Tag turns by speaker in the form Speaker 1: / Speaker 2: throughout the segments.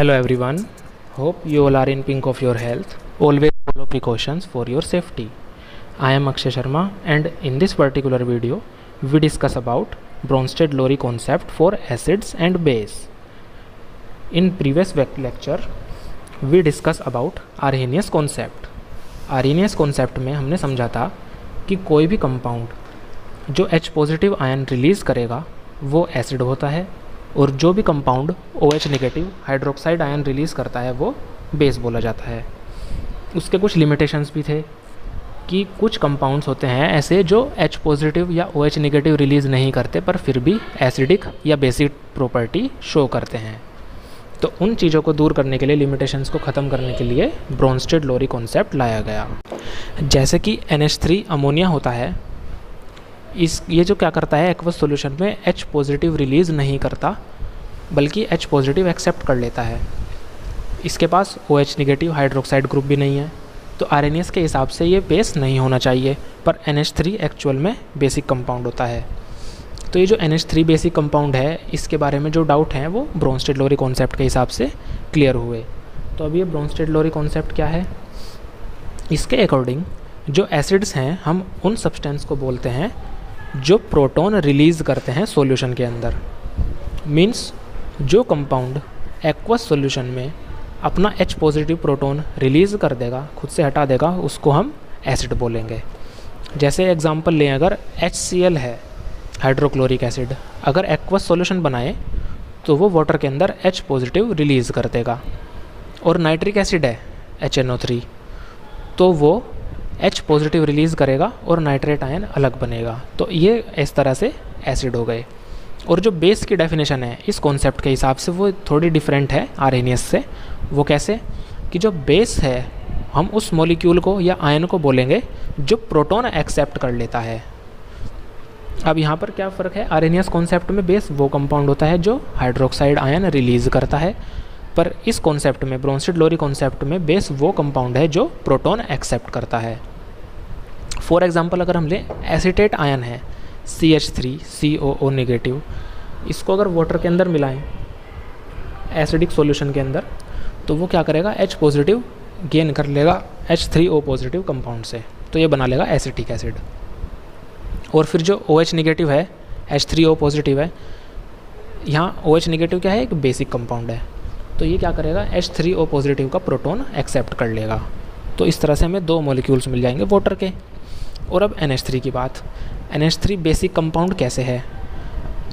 Speaker 1: Hello everyone, hope you all are in pink of your health. Always follow precautions for your safety. I am Akshay Sharma and in this particular video we discuss about Bronsted-Lowry concept for acids and base. In previous lecture we discuss about Arrhenius concept. Arrhenius concept में हमने समझा था कि कोई भी compound जो H positive ion release करेगा वो एसिड होता है और जो भी compound OH negative hydroxide ion release करता है वो बेस बोला जाता है। उसके कुछ लिमिटेशंस भी थे कि कुछ कंपाउंड्स होते हैं ऐसे जो H पॉजिटिव या OH नेगेटिव रिलीज़ नहीं करते पर फिर भी एसिडिक या बेसिक प्रॉपर्टी शो करते हैं। तो उन चीज़ों को दूर करने के लिए, लिमिटेशंस को ख़त्म करने के लिए ब्रोंस्टेड-लोरी कॉन्सेप्ट लाया गया। जैसे कि NH3 अमोनिया होता है, ये जो क्या करता है एक्वस सॉल्यूशन में H पॉजिटिव रिलीज़ नहीं करता बल्कि H पॉजिटिव एक्सेप्ट कर लेता है। इसके पास OH नेगेटिव हाइड्रोक्साइड ग्रुप भी नहीं है, तो आरएनएस के हिसाब से ये बेस नहीं होना चाहिए, पर NH3 एक्चुअल में बेसिक कंपाउंड होता है। तो ये जो NH3 बेसिक कंपाउंड है इसके बारे में जो डाउट हैं वो ब्रोंस्टेड-लोरी कॉन्सेप्ट के हिसाब से क्लियर हुए। तो अब ये ब्रोंस्टेड-लोरी कॉन्सेप्ट क्या है? इसके अकॉर्डिंग जो एसिड्स हैं हम उन सब्सटेंस को बोलते हैं जो प्रोटॉन रिलीज़ करते हैं सॉल्यूशन के अंदर। मींस जो कंपाउंड एक्वस सॉल्यूशन में अपना H पॉजिटिव प्रोटॉन रिलीज़ कर देगा, खुद से हटा देगा, उसको हम एसिड बोलेंगे। जैसे एग्जांपल लें, अगर HCl है हाइड्रोक्लोरिक एसिड, अगर एक्वस सॉल्यूशन बनाए तो वो वाटर के अंदर H पॉजिटिव रिलीज़ कर देगा। और नाइट्रिक एसिड है HNO3, तो वो H पॉजिटिव रिलीज़ करेगा और नाइट्रेट आयन अलग बनेगा। तो ये इस तरह से एसिड हो गए। और जो बेस की डेफिनेशन है इस कॉन्सेप्ट के हिसाब से वो थोड़ी डिफरेंट है आरएनएस से। वो कैसे कि जो बेस है हम उस मॉलिक्यूल को या आयन को बोलेंगे जो प्रोटॉन एक्सेप्ट कर लेता है। अब यहाँ पर क्या फ़र्क है? आरएनएस कॉन्सेप्ट में बेस वो कंपाउंड होता है जो हाइड्रोक्साइड आयन रिलीज़ करता है, पर इस कॉन्सेप्ट में, ब्रोंस्टेड-लोरी कॉन्सेप्ट में, बेस वो कंपाउंड है जो प्रोटॉन एक्सेप्ट करता है। फॉर एग्जांपल अगर हम लें एसीटेट आयन है CH3COO नेगेटिव, इसको अगर वाटर के अंदर मिलाएं एसिडिक सॉल्यूशन के अंदर तो वो क्या करेगा? H पॉजिटिव गेन कर लेगा H3O पॉजिटिव कंपाउंड से, तो ये बना लेगा एसिटिक एसिड। और फिर जो OH नेगेटिव है H3O पॉजिटिव है, यहाँ OH नेगेटिव क्या है? एक बेसिक कंपाउंड है, तो ये क्या करेगा? H3O पॉजिटिव का प्रोटॉन एक्सेप्ट कर लेगा। तो इस तरह से हमें दो मॉलिक्यूल्स मिल जाएंगे वाटर के। और अब NH3 की बात। NH3 बेसिक कंपाउंड कैसे है?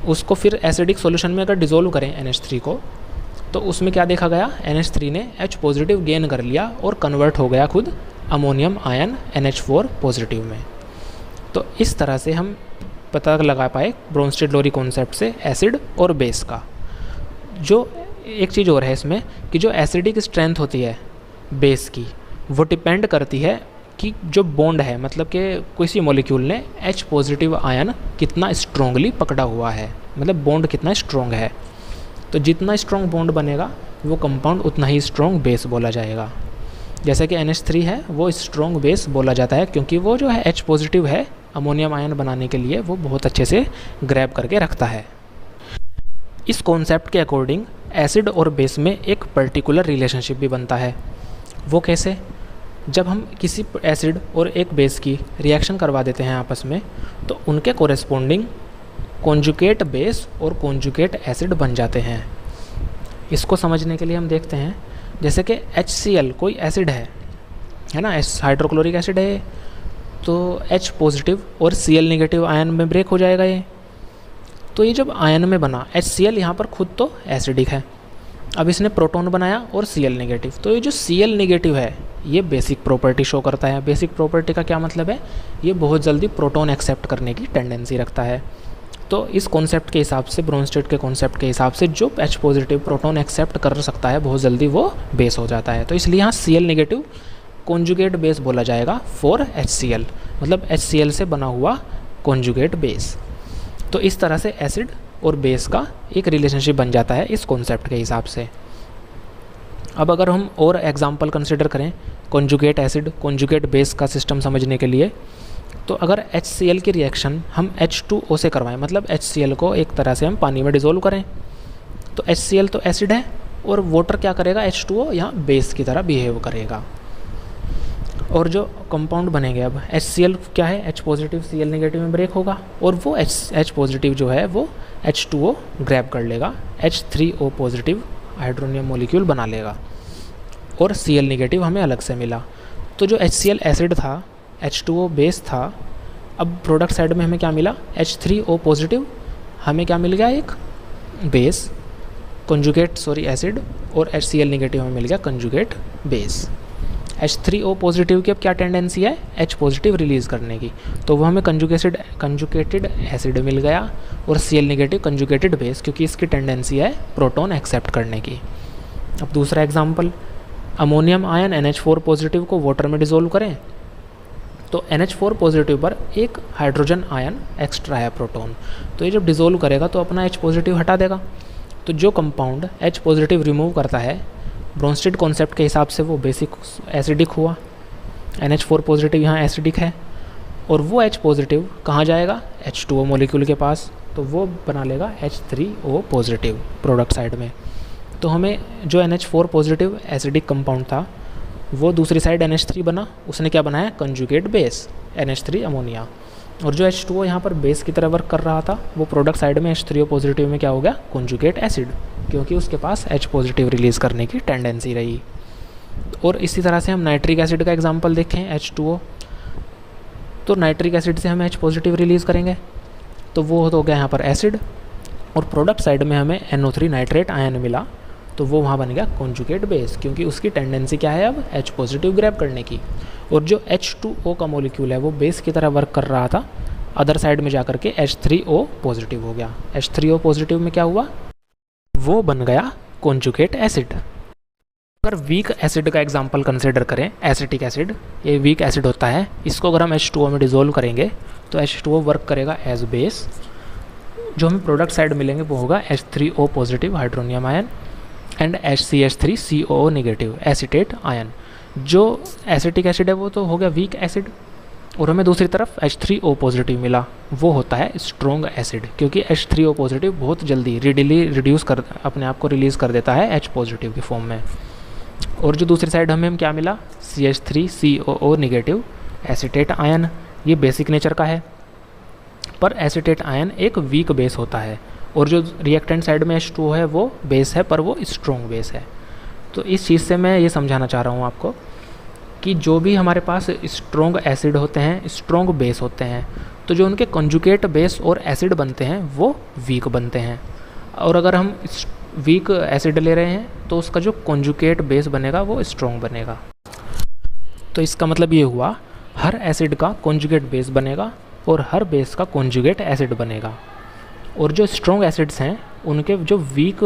Speaker 1: उसको फिर एसिडिक सॉल्यूशन में अगर डिज़ोल्व करें NH3 को, तो उसमें क्या देखा गया? NH3 ने H पॉजिटिव गेन कर लिया और कन्वर्ट हो गया खुद अमोनियम आयन NH4 पॉजिटिव में। तो इस तरह से हम पता लगा पाए ब्रोंस्टेड-लोरी कॉन्सेप्ट से एसिड और बेस का। जो एक चीज़ और है इसमें कि जो एसिडिक स्ट्रेंथ होती है बेस की, वो डिपेंड करती है कि जो बॉन्ड है, मतलब कि किसी मॉलिक्यूल ने H पॉजिटिव आयन कितना स्ट्रोंगली पकड़ा हुआ है, मतलब बॉन्ड कितना स्ट्रोंग है। तो जितना स्ट्रोंग बॉन्ड बनेगा वो कंपाउंड उतना ही स्ट्रोंग बेस बोला जाएगा। जैसे कि NH3 है वो स्ट्रोंग बेस बोला जाता है क्योंकि वो जो है H पॉजिटिव है अमोनियम आयन बनाने के लिए वो बहुत अच्छे से ग्रैब करके रखता है। इस कॉन्सेप्ट के अकॉर्डिंग एसिड और बेस में एक पर्टिकुलर रिलेशनशिप भी बनता है। वो कैसे? जब हम किसी एसिड और एक बेस की रिएक्शन करवा देते हैं आपस में, तो उनके कोरेस्पोंडिंग कॉन्जुगेट बेस और कॉन्जुगेट एसिड बन जाते हैं। इसको समझने के लिए हम देखते हैं, जैसे कि HCl कोई एसिड है ना, हाइड्रोक्लोरिक एसिड है, तो H पॉजिटिव और Cl नेगेटिव आयन में ब्रेक हो जाएगा ये। तो ये जब आयन में बना HCl, यहाँ पर खुद तो एसिडिक है, अब इसने प्रोटॉन बनाया और Cl नेगेटिव, तो ये जो Cl नेगेटिव है ये बेसिक प्रॉपर्टी शो करता है। बेसिक प्रॉपर्टी का क्या मतलब है? ये बहुत जल्दी प्रोटॉन एक्सेप्ट करने की टेंडेंसी रखता है। तो इस कॉन्सेप्ट के हिसाब से, ब्रोंस्टेड के कॉन्सेप्ट के हिसाब से, जो H पॉजिटिव प्रोटॉन एक्सेप्ट कर सकता है बहुत जल्दी वो बेस हो जाता है। तो इसलिए यहाँ Cl नेगेटिव कॉन्जुगेट बेस बोला जाएगा फॉर HCl, मतलब HCl से बना हुआ कॉन्जुगेट बेस। तो इस तरह से एसिड और बेस का एक रिलेशनशिप बन जाता है इस कॉन्सेप्ट के हिसाब से। अब अगर हम और एग्जांपल कंसिडर करें कॉन्जुगेट एसिड कॉन्जुगेट बेस का सिस्टम समझने के लिए, तो अगर HCl की रिएक्शन हम H2O से करवाएं, मतलब HCl को एक तरह से हम पानी में डिज़ोल्व करें, तो HCl तो एसिड है और वाटर क्या करेगा, H2O यहाँ बेस की तरह बिहेव करेगा। और जो कंपाउंड बनेंगे अब HCl क्या है, H पॉजिटिव Cl नेगेटिव में ब्रेक होगा और वो H पॉजिटिव जो है वो H2O ग्रैब कर लेगा, H3O पॉजिटिव हाइड्रोनियम मॉलिक्यूल बना लेगा और Cl नेगेटिव हमें अलग से मिला। तो जो HCl एसिड था, H2O बेस था, अब प्रोडक्ट साइड में हमें क्या मिला, H3O पॉजिटिव, हमें क्या मिल गया, एक बेस कंजुगेट एसिड, और HCl नेगेटिव हमें मिल गया कंजुगेट बेस। H3O पॉजिटिव की अब क्या टेंडेंसी है, H पॉजिटिव रिलीज़ करने की, तो वो हमें कंजुगेटेड एसिड मिल गया, और Cl नेगेटिव कंजुगेटेड बेस, क्योंकि इसकी टेंडेंसी है प्रोटॉन एक्सेप्ट करने की। अब दूसरा example, ammonium ion NH4 positive को वाटर में डिसोल्व करें तो NH4 पॉजिटिव पर एक हाइड्रोजन आयन एक्स्ट्रा है प्रोटॉन, तो ये जब डिसोल्व करेगा तो अपना H पॉजिटिव हटा देगा। तो जो कंपाउंड H पॉजिटिव रिमूव करता है ब्रोंस्टेड कॉन्सेप्ट के हिसाब से वो बेसिक एसिडिक हुआ, NH4 पॉजिटिव यहाँ एसिडिक है, और वो H पॉजिटिव कहाँ जाएगा, H2O मॉलिक्यूल के पास, तो वो बना लेगा H3O पॉजिटिव प्रोडक्ट साइड में। तो हमें जो NH4 पॉजिटिव एसिडिक कंपाउंड था वो दूसरी साइड NH3 बना, उसने क्या बनाया, कंजुगेट बेस NH3 अमोनिया, और जो H2O यहाँ पर बेस की तरह वर्क कर रहा था वो प्रोडक्ट साइड में H3O पॉजिटिव में क्या हो गया, कंजुगेट एसिड, क्योंकि उसके पास H पॉजिटिव रिलीज़ करने की टेंडेंसी रही। और इसी तरह से हम नाइट्रिक एसिड का एग्जांपल देखें, H2O, तो नाइट्रिक एसिड से हम H पॉजिटिव रिलीज़ करेंगे तो वो हो गया यहाँ पर एसिड, और प्रोडक्ट साइड में हमें NO3 नाइट्रेट आयन मिला, तो वो वहाँ बन गया कंजुगेट बेस, क्योंकि उसकी टेंडेंसी क्या है अब, H पॉजिटिव ग्रैब करने की। और जो H2O का मॉलिक्यूल है वो बेस की तरह वर्क कर रहा था, अदर साइड में जाकर के H3O पॉजिटिव हो गया। H3O पॉजिटिव में क्या हुआ, वो बन गया कंजुगेट एसिड। अगर वीक एसिड का एग्जांपल कंसिडर करें, एसिटिक एसिड, ये वीक एसिड होता है, इसको अगर हम H2O में डिसोल्व करेंगे तो H2O वर्क करेगा एज बेस, जो हमें प्रोडक्ट साइड मिलेंगे वो होगा H3O positive hydronium ion and HCH3COO negative acetate ion. जो एसिटिक एसिड है वो तो हो गया वीक एसिड, और हमें दूसरी तरफ H3O पॉजिटिव मिला, वो होता है स्ट्रॉन्ग एसिड, क्योंकि H3O पॉजिटिव बहुत जल्दी रिडीली रिड्यूस कर अपने आप को रिलीज़ कर देता है H पॉजिटिव की फॉर्म में। और जो दूसरी साइड हमें क्या मिला, CH3COO नेगेटिव एसिटेट आयन, ये बेसिक नेचर का है, पर एसिटेट आयन एक वीक बेस होता है, और जो रिएक्टेंट साइड में H2O है वो बेस है, पर वो स्ट्रॉन्ग बेस है। तो इस चीज़ से मैं ये समझाना चाह रहा हूँ आपको कि जो भी हमारे पास स्ट्रॉन्ग एसिड होते हैं, स्ट्रॉन्ग बेस होते हैं, तो जो उनके कंजुगेट बेस और एसिड बनते हैं वो वीक बनते हैं, और अगर हम वीक एसिड ले रहे हैं तो उसका जो कंजुगेट बेस बनेगा वो स्ट्रॉन्ग बनेगा। तो इसका मतलब ये हुआ, हर एसिड का कंजुगेट बेस बनेगा और हर बेस का कंजुगेट एसिड बनेगा, और जो स्ट्रॉन्ग एसिड्स हैं उनके जो वीक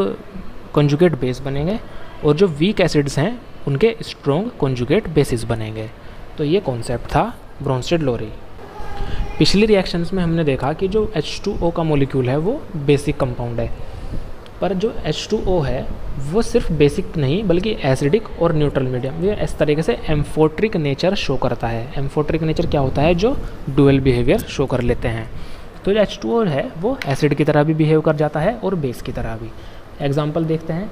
Speaker 1: कंजुगेट बेस बनेंगे, और जो वीक एसिड्स हैं उनके स्ट्रॉन्ग कंजुगेट बेसिस बनेंगे। तो ये कॉन्सेप्ट था ब्रोंस्टेड लोरी। पिछली रिएक्शंस में हमने देखा कि जो H2O का मॉलिक्यूल है वो बेसिक कंपाउंड है, पर जो H2O है वो सिर्फ बेसिक नहीं बल्कि एसिडिक और न्यूट्रल मीडियम, ये इस तरीके से एम्फोट्रिक नेचर शो करता है। एम्फोट्रिक नेचर क्या होता है, जो डुअल बिहेवियर शो कर लेते हैं। तो जो H2O है वो एसिड की तरह भी बिहेव कर जाता है और बेस की तरह भी। एग्जांपल देखते हैं,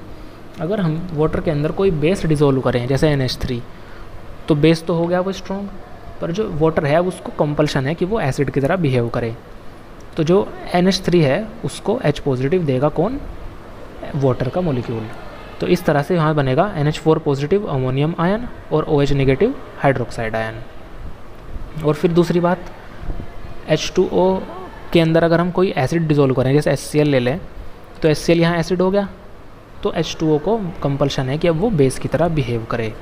Speaker 1: अगर हम वाटर के अंदर कोई बेस डिसोल्व करें जैसे NH3, तो बेस तो हो गया वो स्ट्रॉन्ग, पर जो वाटर है उसको कंपल्शन है कि वो एसिड की तरह बिहेव करे। तो जो NH3 है उसको H पॉजिटिव देगा कौन, वाटर का मॉलिक्यूल। तो इस तरह से यहाँ बनेगा NH4 पॉजिटिव अमोनियम आयन और OH नेगेटिव हाइड्रोक्साइड आयन। और फिर दूसरी बात, H2O के अंदर अगर हम कोई एसिड डिसोल्व करें जैसे HCl ले लें, तो HCl यहाँ एसिड हो गया, तो H2O को कंपल्शन है कि अब वो बेस की तरह बिहेव करे।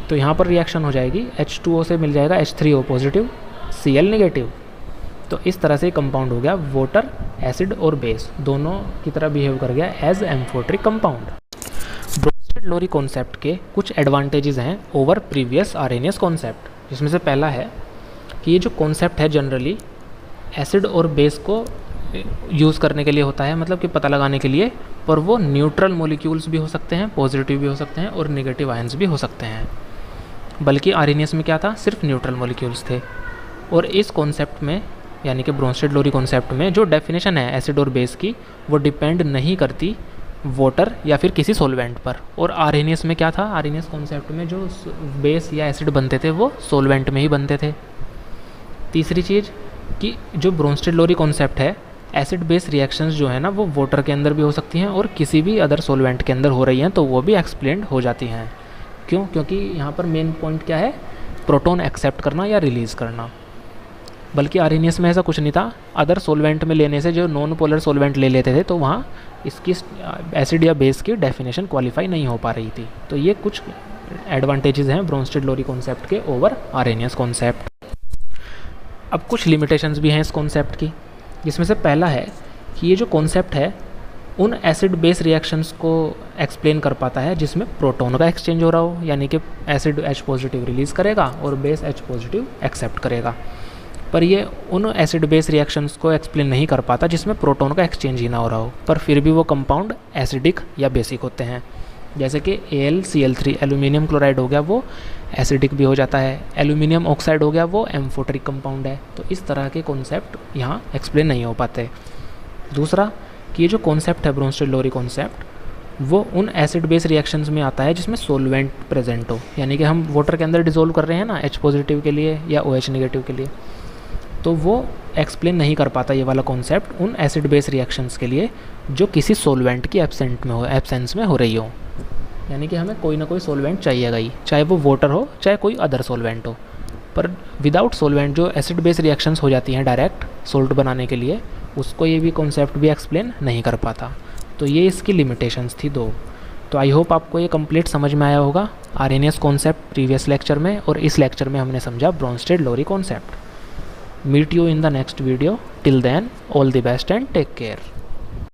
Speaker 1: तो यहाँ पर रिएक्शन हो जाएगी, H2O से मिल जाएगा H3O पॉजिटिव Cl नेगेटिव। तो इस तरह से कंपाउंड हो गया वाटर, एसिड और बेस दोनों की तरह बिहेव कर गया एज एम्फोट्रिक कंपाउंड। ब्रोंस्टेड लोरी कॉन्सेप्ट के कुछ एडवांटेजेस हैं ओवर प्रीवियस आर्हेनियस कॉन्सेप्ट, जिसमें से पहला है कि ये जो कॉन्सेप्ट है जनरली एसिड और बेस को यूज़ करने के लिए होता है, मतलब कि पता लगाने के लिए, पर वो न्यूट्रल मॉलिक्यूल्स भी हो सकते हैं, पॉजिटिव भी हो सकते हैं और नेगेटिव आयंस भी हो सकते हैं। बल्कि आर्हेनियस में क्या था, सिर्फ न्यूट्रल मॉलिक्यूल्स थे। और इस कॉन्सेप्ट में यानी कि ब्रोंस्टेड लोरी कॉन्सेप्ट में जो डेफिनेशन है एसिड और बेस की, वो डिपेंड नहीं करती वाटर या फिर किसी सॉल्वेंट पर। और आर्हेनियस में क्या था, आर्हेनियस कॉन्सेप्ट में जो बेस या एसिड बनते थे वो सॉल्वेंट में ही बनते थे। तीसरी चीज़ कि जो ब्रोंस्टेड-लोरी कॉन्सेप्ट है, एसिड बेस रिएक्शंस जो है ना वो वाटर के अंदर भी हो सकती हैं और किसी भी अदर सॉल्वेंट के अंदर हो रही हैं तो वो भी एक्सप्लेन्ड हो जाती हैं। क्यों? क्योंकि यहाँ पर मेन पॉइंट क्या है, प्रोटॉन एक्सेप्ट करना या रिलीज़ करना। बल्कि आर्हेनियस में ऐसा कुछ नहीं था, अदर सॉल्वेंट में लेने से जो नॉन पोलर सॉल्वेंट ले लेते थे तो वहाँ इसकी एसिड या बेस की डेफिनेशन क्वालिफाई नहीं हो पा रही थी। तो ये कुछ एडवांटेजेस हैं ब्रोंस्टेड-लोरी कॉन्सेप्ट के ओवर आर्हेनियस कॉन्सेप्ट। अब कुछ लिमिटेशंस भी हैं इस कॉन्सेप्ट की, जिसमें से पहला है कि ये जो कॉन्सेप्ट है उन एसिड बेस रिएक्शंस को एक्सप्लेन कर पाता है जिसमें प्रोटॉन का एक्सचेंज हो रहा हो, यानी कि एसिड H पॉजिटिव रिलीज़ करेगा और बेस H पॉजिटिव एक्सेप्ट करेगा। पर ये उन एसिड बेस रिएक्शंस को एक्सप्लेन नहीं कर पाता जिसमें प्रोटॉन का एक्सचेंज ही ना हो रहा हो, पर फिर भी वो कंपाउंड एसिडिक या बेसिक होते हैं। जैसे कि AlCl3 एल्यूमिनियम क्लोराइड हो गया, वो एसिडिक भी हो जाता है। एल्यूमिनियम ऑक्साइड हो गया, वो एम्फोटेरिक कंपाउंड है। तो इस तरह के कॉन्सेप्ट यहाँ एक्सप्लेन नहीं हो पाते। दूसरा कि ये जो कॉन्सेप्ट है ब्रोंस्टेड-लोरी कॉन्सेप्ट, वो उन एसिड बेस रिएक्शंस में आता है जिसमें सॉल्वेंट प्रेजेंट हो, यानी कि हम वाटर के अंदर डिसोल्व कर रहे हैं ना H पॉजिटिव के लिए या OH नेगेटिव के लिए, तो वो एक्सप्लेन नहीं कर पाता ये वाला कॉन्सेप्ट उन एसिड बेस रिएक्शंस के लिए जो किसी सॉल्वेंट की एब्सेंस में हो रही हो। यानी कि हमें कोई ना कोई सॉल्वेंट चाहिएगा ही, चाहे वो वाटर हो चाहे कोई अदर सॉल्वेंट हो। पर विदाउट सॉल्वेंट जो एसिड बेस रिएक्शंस हो जाती हैं डायरेक्ट सॉल्ट बनाने के लिए, उसको ये भी कॉन्सेप्ट भी एक्सप्लेन नहीं कर पाता। तो ये इसकी लिमिटेशंस थी 2। तो आई होप आपको ये कंप्लीट समझ में आया होगा आर्हेनियस कॉन्सेप्ट प्रीवियस लेक्चर में, और इस लेक्चर में हमने समझा ब्रोंस्टेड-लोरी concept. Meet you in the next video. Till then, all the best and take care.